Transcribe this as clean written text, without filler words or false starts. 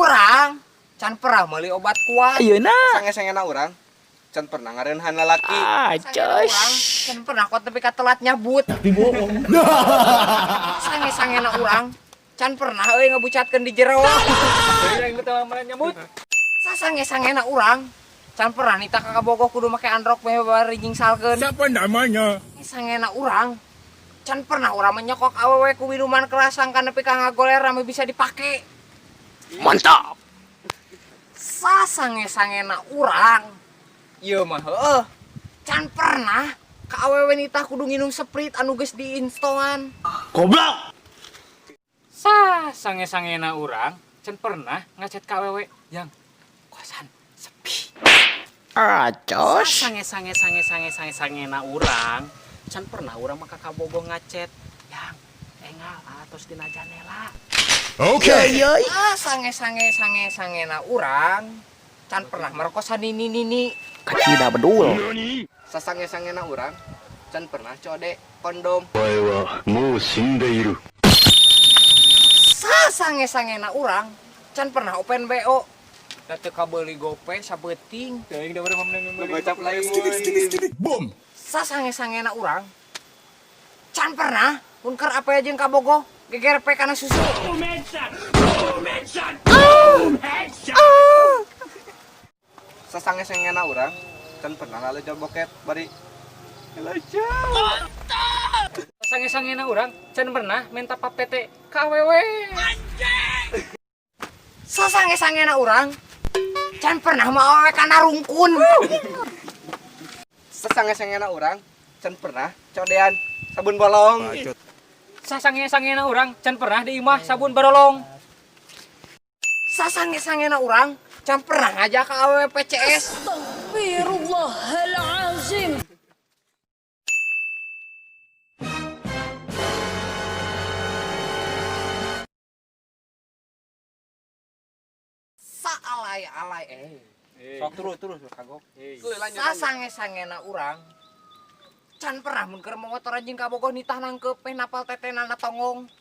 urang can pernah meuli obat kuat. Ayeuna. Sange-sangena urang can pernah ngareunhan lalaki. Sange urang can pernah kok tapi katelat nyabut. Tapi bohong. Sange-sangena urang can pernah euy ngabucatkeun di jero. Yang betul mana nyambut. Sasange-sangena urang can pernah nita ka Kabogoh kudu make androk meh barijing salkeun. Siapa namanya? Sangena urang can pernah urang menyokok awewe ku minuman keras sangkan nepi ka ngagoler rame bisa dipake. Mantap. Sasange-sangena urang ieu mah heueuh can pernah ka awewe nita kudu nginum Sprite anu geus diinstongan. Goblok. Sange-sangena urang can pernah ngacet ka awewe yang kosan sepi. Acos. Sange-sangena urang can pernah urang maka Kabogoh ngacet yang engal atos dina janela. Okay. Yoy. Sange-sangena urang can pernah merkosa nini Kacida bedul. Sasange-sangena urang can pernah code kondom. Sasange-sangena urang can pernah open BO da teu kabeuli gope sabeuting. Teuing da urang meunang Baca play. Boom. Sasange-sangena urang can pernah mun keur ape jeung Kabogoh geger pe kana susu. Sasange-sangena urang can pernah lalejol bokep bari Sange-sangena urang can pernah minta pap tete ka awewe. Sasange-sangena urang can pernah mau awewe kana rungkun. Sasange-sangena urang can pernah codean sabun bolong. Sasange-sangena urang can pernah di imah sabun barolong. Sasange-sangena urang can pernah ngajak ka awewe PCS. Astaghfirullahalazim. Saalay-alay Sok terus kagok. sasange-sangena urang can pernah mun keur motor anjing Kabogoh nitah nangkep napal tetenana tongong.